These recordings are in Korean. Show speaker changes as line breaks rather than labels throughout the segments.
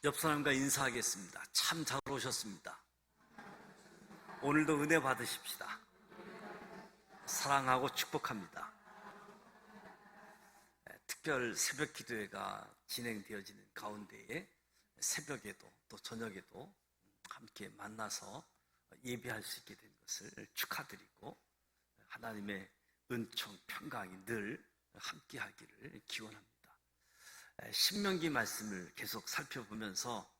옆 사람과 인사하겠습니다. 참 잘 오셨습니다. 오늘도 은혜 받으십시다. 사랑하고 축복합니다. 특별 새벽 기도회가 진행되어지는 가운데에 새벽에도 또 저녁에도 함께 만나서 예배할 수 있게 된 것을 축하드리고 하나님의 은총, 평강이 늘 함께 하기를 기원합니다. 신명기 말씀을 계속 살펴보면서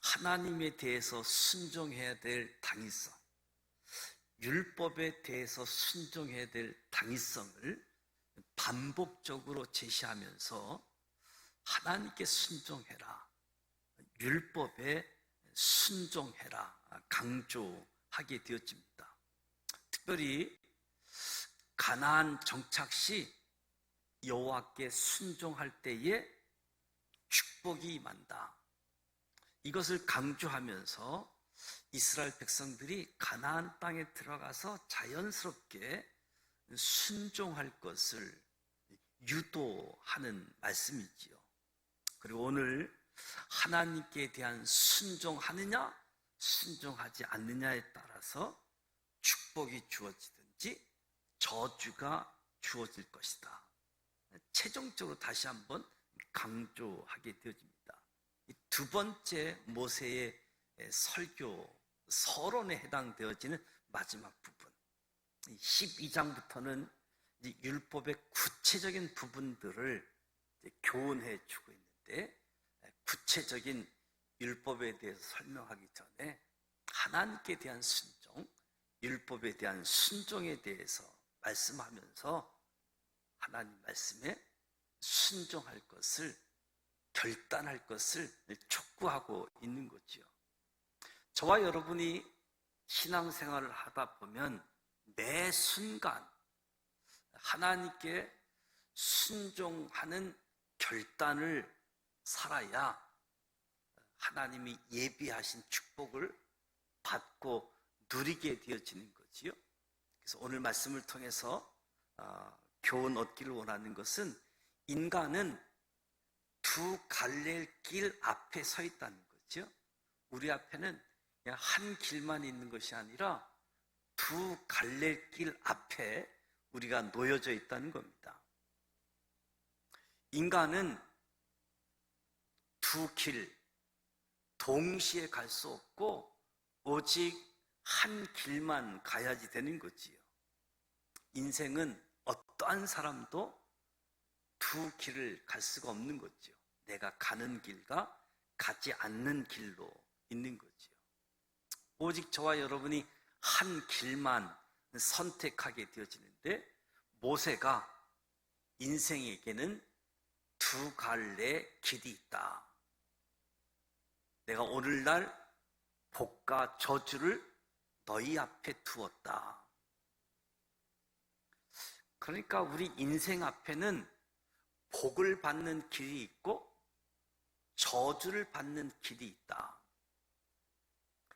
하나님에 대해서 순종해야 될 당위성, 율법에 대해서 순종해야 될 당위성을 반복적으로 제시하면서 하나님께 순종해라, 율법에 순종해라 강조하게 되어집니다. 특별히 가나안 정착 시 여호와께 순종할 때에 축복이 임한다. 이것을 강조하면서 이스라엘 백성들이 가나안 땅에 들어가서 자연스럽게 순종할 것을 유도하는 말씀이지요. 그리고 오늘 하나님께 대한 순종하느냐 순종하지 않느냐에 따라서 축복이 주어지든지 저주가 주어질 것이다. 최종적으로 다시 한번 강조하게 되어집니다. 이 두 번째 모세의 설교 서론에 해당되어지는 마지막 부분 12장부터는 율법의 구체적인 부분들을 교훈해 주고 있는데, 구체적인 율법에 대해서 설명하기 전에 하나님께 대한 순종, 율법에 대한 순종에 대해서 말씀하면서 하나님 말씀에 순종할 것을, 결단할 것을 촉구하고 있는 거지요. 저와 여러분이 신앙생활을 하다 보면 매 순간 하나님께 순종하는 결단을 살아야 하나님이 예비하신 축복을 받고 누리게 되어지는 거지요. 그래서 오늘 말씀을 통해서 교훈 얻기를 원하는 것은 인간은 두 갈래길 앞에 서 있다는 거죠. 우리 앞에는 그냥 한 길만 있는 것이 아니라 두 갈래길 앞에 우리가 놓여져 있다는 겁니다. 인간은 두 길 동시에 갈 수 없고 오직 한 길만 가야지 되는 거지요. 인생은 어떠한 사람도 두 길을 갈 수가 없는 거죠. 내가 가는 길과 가지 않는 길로 있는 거죠. 오직 저와 여러분이 한 길만 선택하게 되어지는데, 모세가 인생에게는 두 갈래 길이 있다. 내가 오늘날 복과 저주를 너희 앞에 두었다. 그러니까 우리 인생 앞에는 복을 받는 길이 있고 저주를 받는 길이 있다.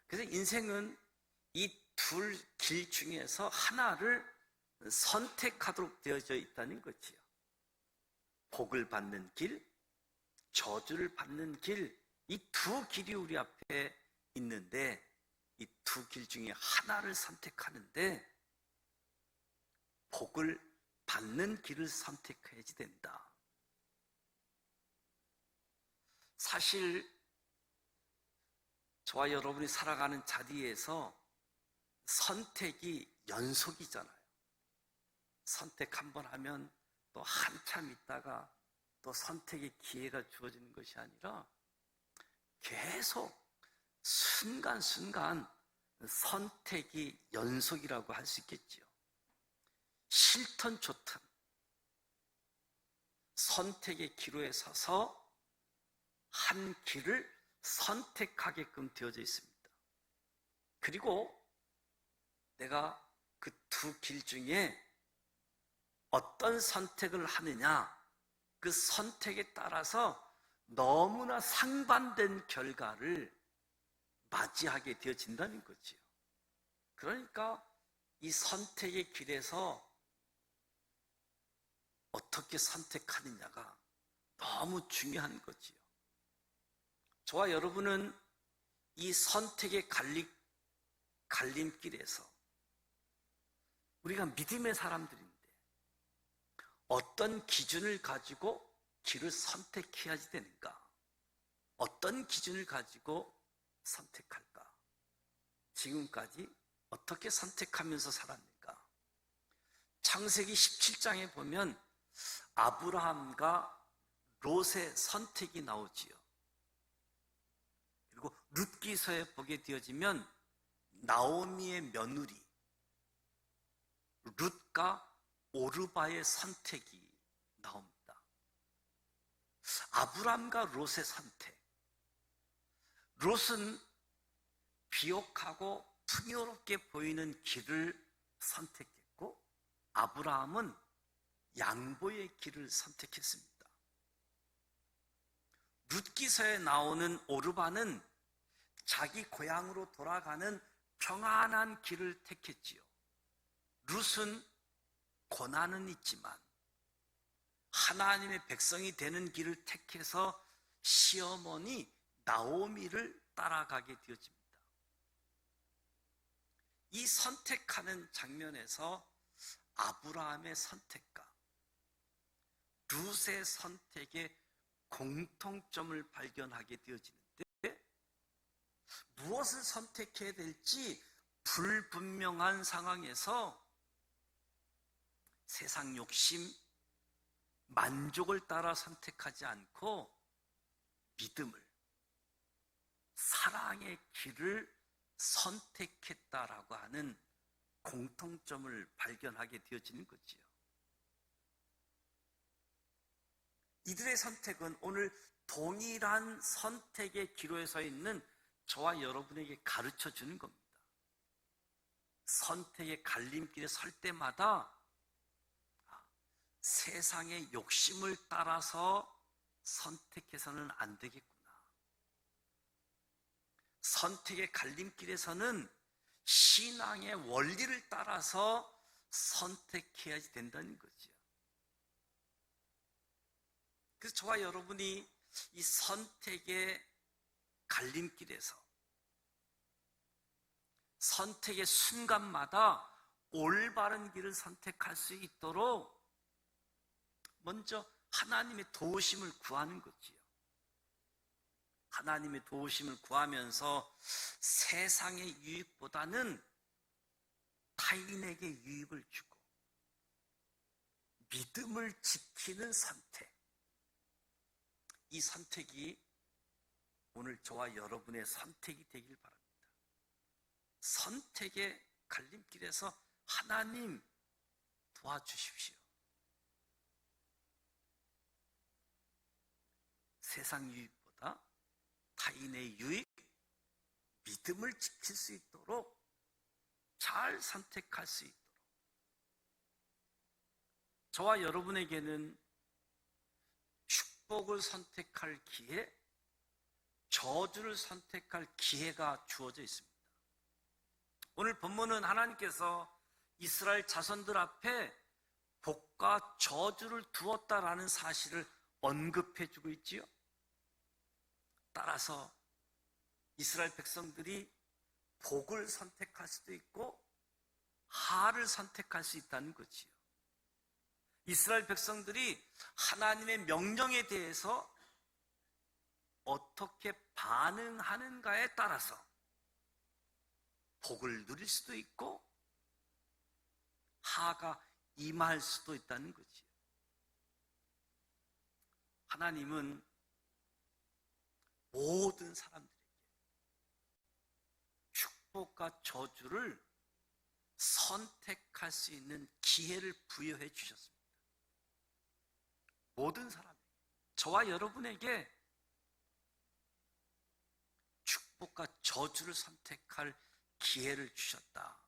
그래서 인생은 이 둘 길 중에서 하나를 선택하도록 되어져 있다는 거지요. 복을 받는 길, 저주를 받는 길, 이 두 길이 우리 앞에 있는데 이 두 길 중에 하나를 선택하는데 복을 받는 길을 선택해야지 된다. 사실 저와 여러분이 살아가는 자리에서 선택이 연속이잖아요. 선택 한번 하면 또 한참 있다가 또 선택의 기회가 주어지는 것이 아니라 계속 순간순간 선택이 연속이라고 할 수 있겠지요. 싫든 좋든 선택의 기로에 서서 한 길을 선택하게끔 되어져 있습니다. 그리고 내가 그 두 길 중에 어떤 선택을 하느냐, 그 선택에 따라서 너무나 상반된 결과를 맞이하게 되어진다는 거지요. 그러니까 이 선택의 길에서 어떻게 선택하느냐가 너무 중요한 거지요. 저와 여러분은 이 선택의 갈림길에서 우리가 믿음의 사람들인데 어떤 기준을 가지고 길을 선택해야지 되는가? 어떤 기준을 가지고 선택할까? 지금까지 어떻게 선택하면서 살았는가? 창세기 17장에 보면 아브라함과 롯의 선택이 나오지요. 그리고 룻기서에 보게 되어지면 나오미의 며느리 룻과 오르바의 선택이 나옵니다. 아브라함과 롯의 선택. 롯은 비옥하고 풍요롭게 보이는 길을 선택했고 아브라함은 양보의 길을 선택했습니다. 룻기서에 나오는 오르바는 자기 고향으로 돌아가는 평안한 길을 택했지요. 룻은 고난은 있지만 하나님의 백성이 되는 길을 택해서 시어머니 나오미를 따라가게 되어집니다. 이 선택하는 장면에서 아브라함의 선택과 룻의 선택의 공통점을 발견하게 되어지는데 무엇을 선택해야 될지 불분명한 상황에서 세상 욕심, 만족을 따라 선택하지 않고 믿음을, 사랑의 길을 선택했다라고 하는 공통점을 발견하게 되어지는 거지요. 이들의 선택은 오늘 동일한 선택의 기로에 서 있는 저와 여러분에게 가르쳐 주는 겁니다. 선택의 갈림길에 설 때마다 세상의 욕심을 따라서 선택해서는 안 되겠구나. 선택의 갈림길에서는 신앙의 원리를 따라서 선택해야지 된다는 거죠. 그래서 저와 여러분이 이 선택의 갈림길에서 선택의 순간마다 올바른 길을 선택할 수 있도록 먼저 하나님의 도우심을 구하는 거지요. 하나님의 도우심을 구하면서 세상의 유익보다는 타인에게 유익을 주고 믿음을 지키는 선택. 이 선택이 오늘 저와 여러분의 선택이 되길 바랍니다. 선택의 갈림길에서 하나님 도와주십시오. 세상 유익보다 타인의 유익, 믿음을 지킬 수 있도록 잘 선택할 수 있도록 저와 여러분에게는 축복을 선택할 기회, 저주를 선택할 기회가 주어져 있습니다. 오늘 본문은 하나님께서 이스라엘 자손들 앞에 복과 저주를 두었다라는 사실을 언급해 주고 있지요. 따라서 이스라엘 백성들이 복을 선택할 수도 있고 하를 선택할 수 있다는 거지요. 이스라엘 백성들이 하나님의 명령에 대해서 어떻게 반응하는가에 따라서 복을 누릴 수도 있고 하가 임할 수도 있다는 거지요. 하나님은 모든 사람들에게 축복과 저주를 선택할 수 있는 기회를 부여해 주셨습니다. 모든 사람에게, 저와 여러분에게 축복과 저주를 선택할 기회를 주셨다.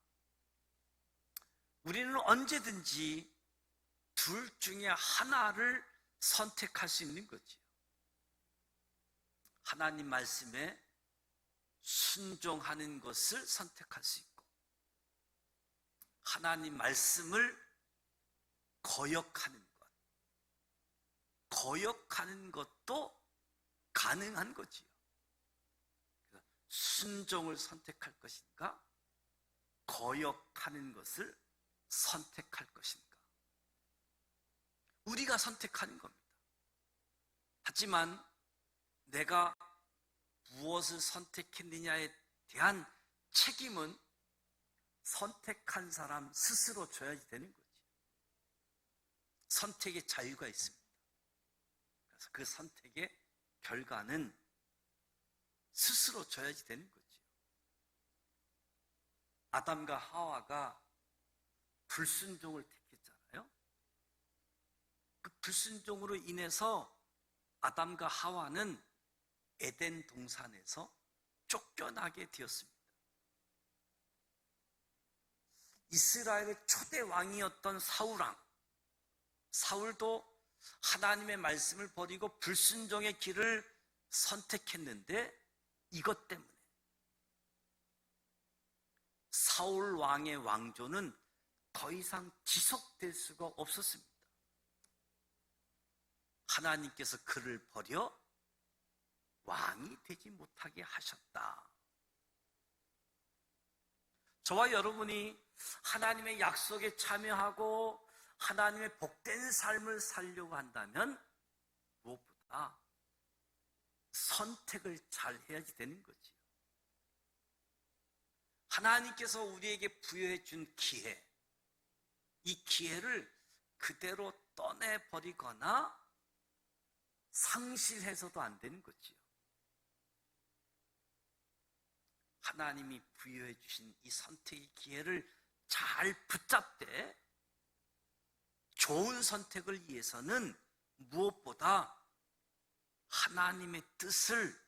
우리는 언제든지 둘 중에 하나를 선택할 수 있는 거지요. 하나님 말씀에 순종하는 것을 선택할 수 있고 하나님 말씀을 거역하는 것, 거역하는 것도 가능한 거지요. 순종을 선택할 것인가? 거역하는 것을 선택할 것인가? 우리가 선택하는 겁니다. 하지만 내가 무엇을 선택했느냐에 대한 책임은 선택한 사람 스스로 져야지 되는 거지. 선택의 자유가 있습니다. 그래서 그 선택의 결과는 스스로 져야지 되는 거지. 아담과 하와가 불순종을 택했잖아요. 그 불순종으로 인해서 아담과 하와는 에덴 동산에서 쫓겨나게 되었습니다. 이스라엘의 초대 왕이었던 사울도 하나님의 말씀을 버리고 불순종의 길을 선택했는데 이것 때문에 사울 왕의 왕조는 더 이상 지속될 수가 없었습니다. 하나님께서 그를 버려 왕이 되지 못하게 하셨다. 저와 여러분이 하나님의 약속에 참여하고 하나님의 복된 삶을 살려고 한다면 무엇보다 선택을 잘 해야지 되는 거지요. 하나님께서 우리에게 부여해 준 기회, 이 기회를 그대로 떠내버리거나 상실해서도 안 되는 거지요. 하나님이 부여해 주신 이 선택의 기회를 잘 붙잡되 좋은 선택을 위해서는 무엇보다 하나님의 뜻을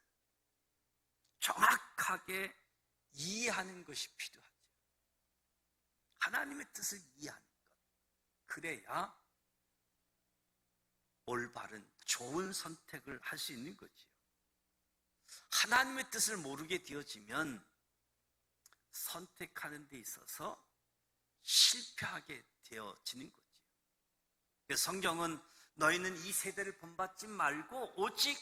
정확하게 이해하는 것이 필요하죠. 하나님의 뜻을 이해하는 것. 그래야 올바른 좋은 선택을 할 수 있는 거지요. 하나님의 뜻을 모르게 되어지면 선택하는 데 있어서 실패하게 되어지는 거지요. 그래서 성경은 너희는 이 세대를 본받지 말고 오직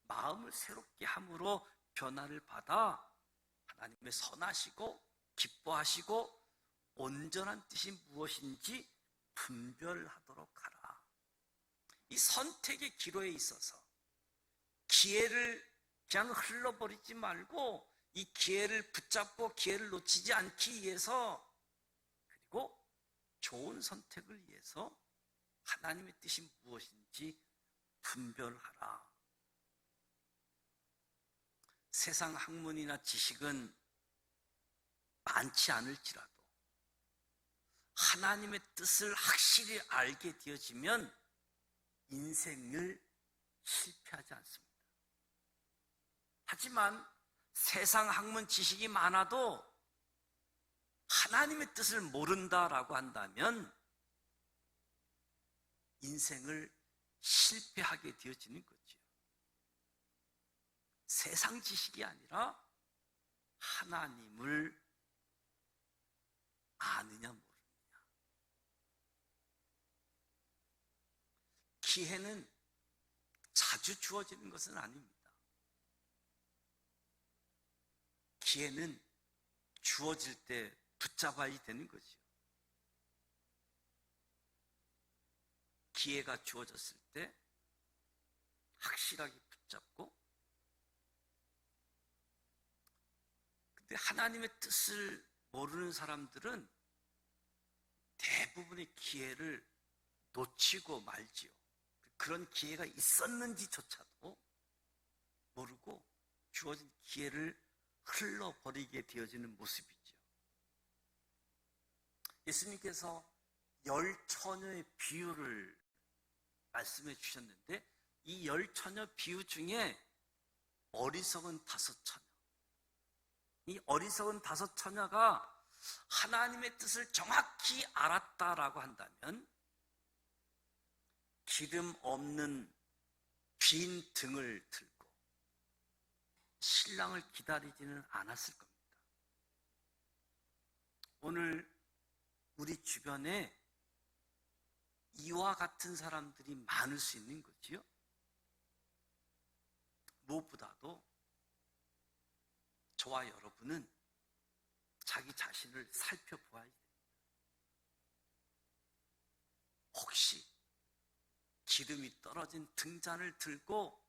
마음을 새롭게 함으로 변화를 받아 하나님의 선하시고 기뻐하시고 온전한 뜻이 무엇인지 분별하도록 하라. 이 선택의 기로에 있어서 기회를 그냥 흘러버리지 말고 이 기회를 붙잡고 기회를 놓치지 않기 위해서, 그리고 좋은 선택을 위해서 하나님의 뜻이 무엇인지 분별하라. 세상 학문이나 지식은 많지 않을지라도 하나님의 뜻을 확실히 알게 되어지면 인생을 실패하지 않습니다. 하지만 세상 학문 지식이 많아도 하나님의 뜻을 모른다라고 한다면 인생을 실패하게 되어지는 거죠. 세상 지식이 아니라 하나님을 아느냐 모르느냐. 기회는 자주 주어지는 것은 아닙니다. 기회는 주어질 때 붙잡아야 되는 거죠. 기회가 주어졌을 때 확실하게 붙잡고, 근데 하나님의 뜻을 모르는 사람들은 대부분의 기회를 놓치고 말지요. 그런 기회가 있었는지조차도 모르고 주어진 기회를 흘러버리게 되어지는 모습이죠. 예수님께서 10처녀의 비유를 말씀해 주셨는데 이 10처녀 비유 중에 어리석은 5처녀, 이 어리석은 5처녀가 하나님의 뜻을 정확히 알았다라고 한다면 기름 없는 빈 등을 들고 신랑을 기다리지는 않았을 겁니다. 오늘 우리 주변에 이와 같은 사람들이 많을 수 있는 거지요. 무엇보다도 저와 여러분은 자기 자신을 살펴보아야 돼요. 혹시 기름이 떨어진 등잔을 들고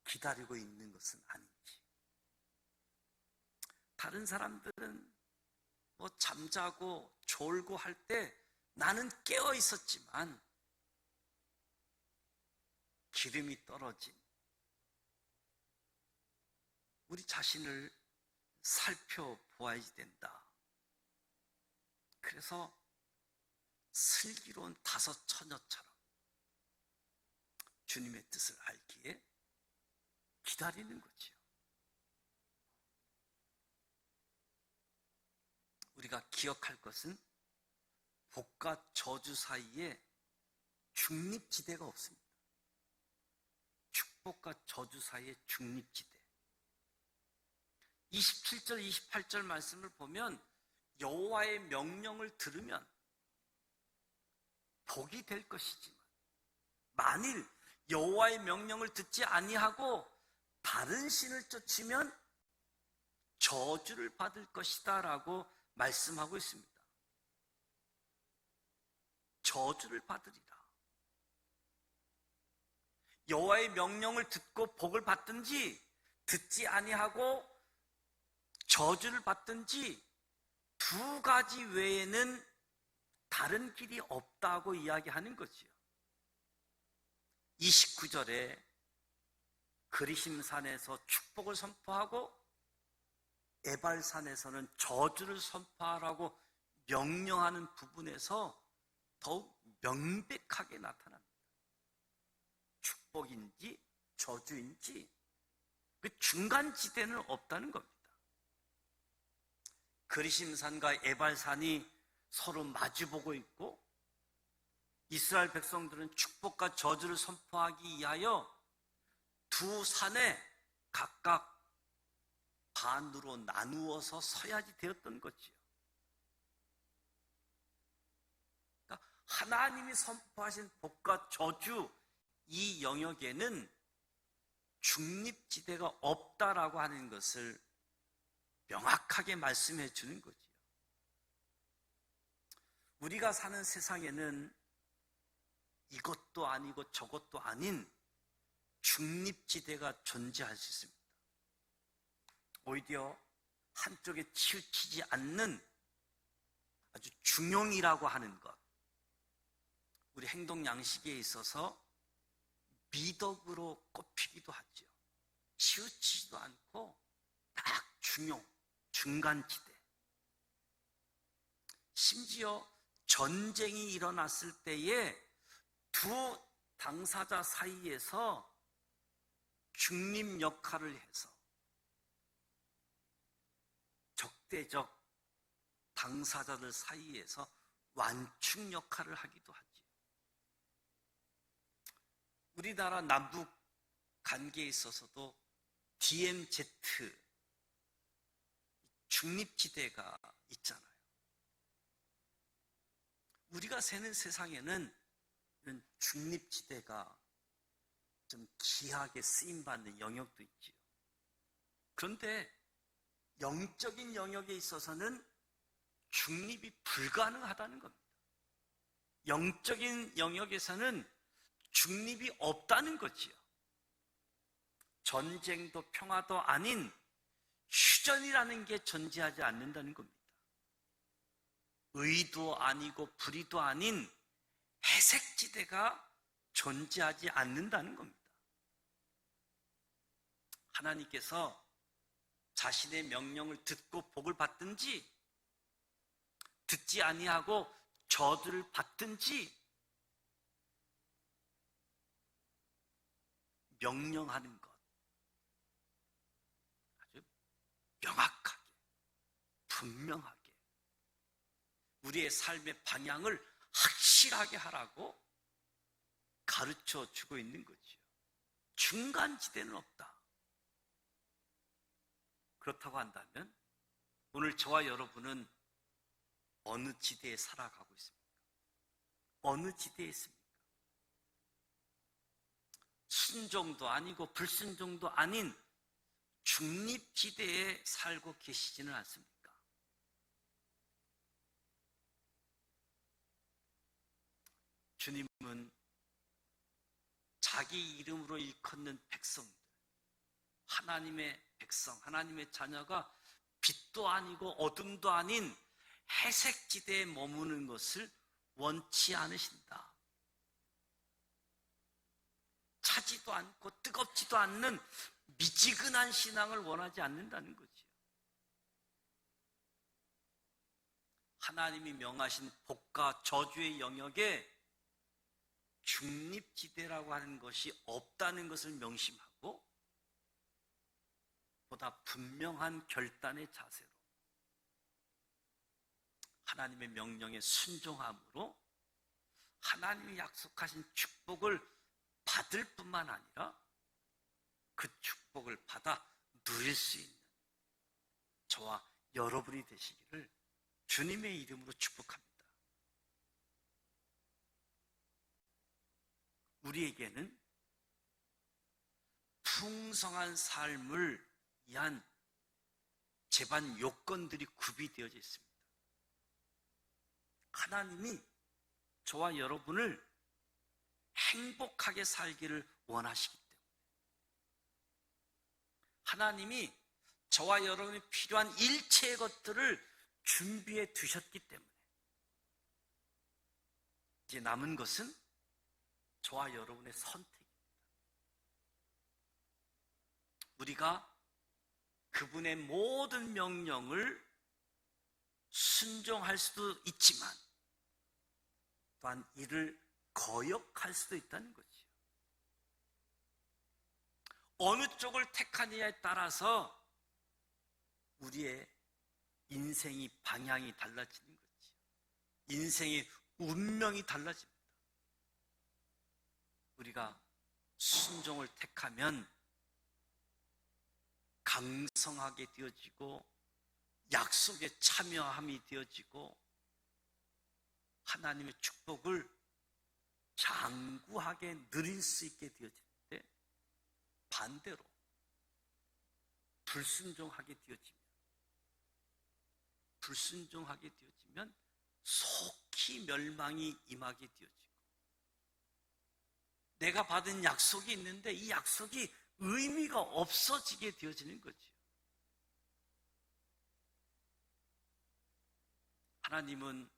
기다리고 있는 것은 아닌지. 다른 사람들은 뭐 잠자고 졸고 할 때 나는 깨어 있었지만 기름이 떨어진 우리 자신을 살펴보아야 된다. 그래서 슬기로운 다섯 처녀처럼 주님의 뜻을 알기에 기다리는 거지요. 우리가 기억할 것은 복과 저주 사이에 중립지대가 없습니다. 축복과 저주 사이에 중립지대. 27절, 28절 말씀을 보면 여호와의 명령을 들으면 복이 될 것이지만 만일 여호와의 명령을 듣지 아니하고 다른 신을 쫓으면 저주를 받을 것이다 라고 말씀하고 있습니다. 저주를 받으리라. 여호와의 명령을 듣고 복을 받든지 듣지 아니하고 저주를 받든지 두 가지 외에는 다른 길이 없다고 이야기하는 거지요. 29절에 그리심산에서 축복을 선포하고 에발산에서는 저주를 선포하라고 명령하는 부분에서 더욱 명백하게 나타납니다. 축복인지 저주인지 그 중간 지대는 없다는 겁니다. 그리심산과 에발산이 서로 마주보고 있고 이스라엘 백성들은 축복과 저주를 선포하기 위하여 두 산에 각각 반으로 나누어서 서야지 되었던 거지요. 그러니까 하나님이 선포하신 복과 저주 이 영역에는 중립지대가 없다라고 하는 것을 명확하게 말씀해 주는 거지요. 우리가 사는 세상에는 이것도 아니고 저것도 아닌 중립지대가 존재할 수 있습니다. 오히려 한쪽에 치우치지 않는 아주 중용이라고 하는 것, 우리 행동 양식에 있어서 미덕으로 꼽히기도 하죠. 치우치지도 않고 딱 중용, 중간지대. 심지어 전쟁이 일어났을 때에 두 당사자 사이에서 중립 역할을 해서 적대적 당사자들 사이에서 완충 역할을 하기도 하죠. 우리나라 남북 관계에 있어서도 DMZ 중립지대가 있잖아요. 우리가 사는 세상에는 이런 중립지대가 좀 귀하게 쓰임받는 영역도 있지요. 그런데 영적인 영역에 있어서는 중립이 불가능하다는 겁니다. 영적인 영역에서는 중립이 없다는 거지요. 전쟁도 평화도 아닌 휴전이라는 게 존재하지 않는다는 겁니다. 의도 아니고 불의도 아닌 회색지대가 존재하지 않는다는 겁니다. 하나님께서 자신의 명령을 듣고 복을 받든지 듣지 아니하고 저주를 받든지 명령하는 것 아주 명확하게 분명하게 우리의 삶의 방향을 확실하게 하라고 가르쳐 주고 있는 거죠. 중간지대는 없다. 그렇다고 한다면 오늘 저와 여러분은 어느 지대에 살아가고 있습니까? 어느 지대에 있습니까? 순종도 아니고 불순종도 아닌 중립지대에 살고 계시지는 않습니까? 주님은 자기 이름으로 일컫는 백성들, 하나님의 백성, 하나님의 자녀가 빛도 아니고 어둠도 아닌 회색지대에 머무는 것을 원치 않으신다. 차지도 않고 뜨겁지도 않는 미지근한 신앙을 원하지 않는다는 거지요. 하나님이 명하신 복과 저주의 영역에 중립지대라고 하는 것이 없다는 것을 명심하고 보다 분명한 결단의 자세로 하나님의 명령에 순종함으로 하나님이 약속하신 축복을 받을 뿐만 아니라 그 축복을 받아 누릴 수 있는 저와 여러분이 되시기를 주님의 이름으로 축복합니다. 우리에게는 풍성한 삶을 위한 제반 요건들이 구비되어져 있습니다. 하나님이 저와 여러분을 행복하게 살기를 원하시기 때문에, 하나님이 저와 여러분이 필요한 일체의 것들을 준비해 두셨기 때문에 이제 남은 것은 저와 여러분의 선택입니다. 우리가 그분의 모든 명령을 순종할 수도 있지만 또한 이를 거역할 수도 있다는 거지요. 어느 쪽을 택하느냐에 따라서 우리의 인생이 방향이 달라지는 거지요. 인생의 운명이 달라집니다. 우리가 순종을 택하면 강성하게 되어지고 약속에 참여함이 되어지고 하나님의 축복을 장구하게 누릴 수 있게 되어지는데, 반대로 불순종하게 되어지면 속히 멸망이 임하게 되어지고, 내가 받은 약속이 있는데 이 약속이 의미가 없어지게 되어지는 거지요. 하나님은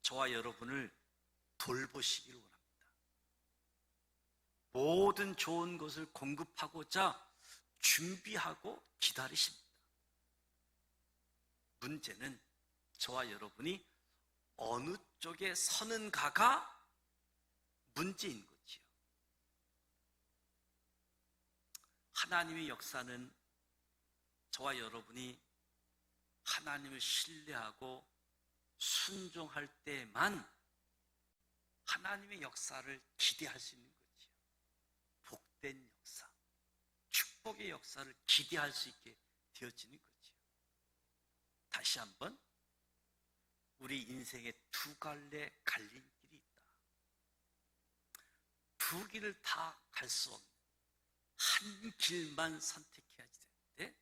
저와 여러분을 돌보시기를 원합니다. 모든 좋은 것을 공급하고자 준비하고 기다리십니다. 문제는 저와 여러분이 어느 쪽에 서는가가 문제인 거지요. 하나님의 역사는 저와 여러분이 하나님을 신뢰하고 순종할 때만 하나님의 역사를 기대할 수 있는 거지요. 복된 역사, 축복의 역사를 기대할 수 있게 되어지는 거지요. 다시 한번, 우리 인생에 두 갈래 갈림길이 있다. 두 길을 다 갈 수 없는 한 길만 선택해야지 되는데,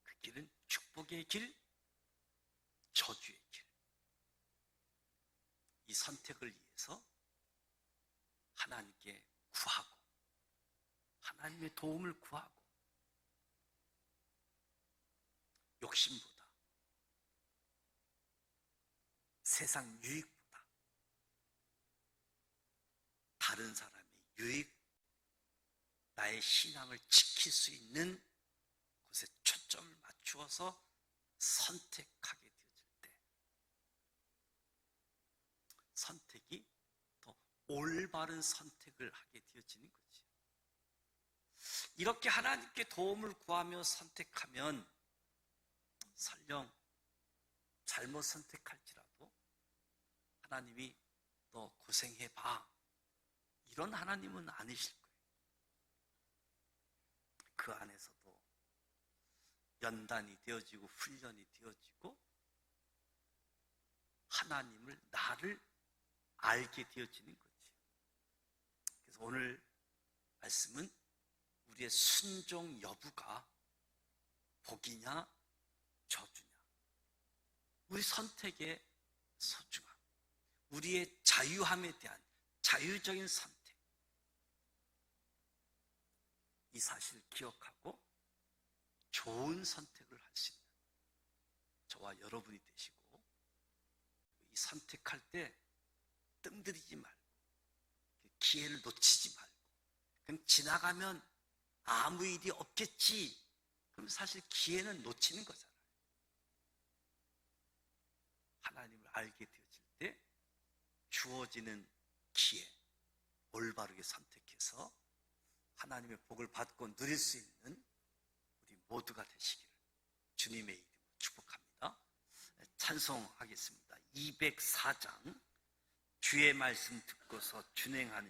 그 길은 축복의 길, 저주의 길. 이 선택을 위해서 하나님께 구하고 하나님의 도움을 구하고 욕심보다, 세상 유익보다 다른 사람의 유익, 나의 신앙을 지킬 수 있는 곳에 초점을 맞추어서 선택하게 되어질 때 선택이 더 올바른 선택을 하게 되어지는 거지. 이렇게 하나님께 도움을 구하며 선택하면 설령 잘못 선택할지라도 하나님이 너 고생해봐, 이런 하나님은 아니실 거예요. 그 안에서도 연단이 되어지고 훈련이 되어지고 하나님을, 나를 알게 되어지는 거지. 그래서 오늘 말씀은 우리의 순종 여부가 복이냐 저주냐. 우리 선택의 소중함, 우리의 자유함에 대한 자유적인 선택, 이 사실을 기억하고 좋은 선택을 할 수 있는 저와 여러분이 되시고, 이 선택할 때 뜸들이지 말고 기회를 놓치지 말고 그냥 지나가면 아무 일이 없겠지, 그럼 사실 기회는 놓치는 거잖아요. 하나님을 알게 되어질 때 주어지는 기회, 올바르게 선택해서 하나님의 복을 받고 누릴 수 있는 우리 모두가 되시기를 주님의 이름으로 축복합니다. 찬송하겠습니다. 204장 주의 말씀 듣고서 준행하는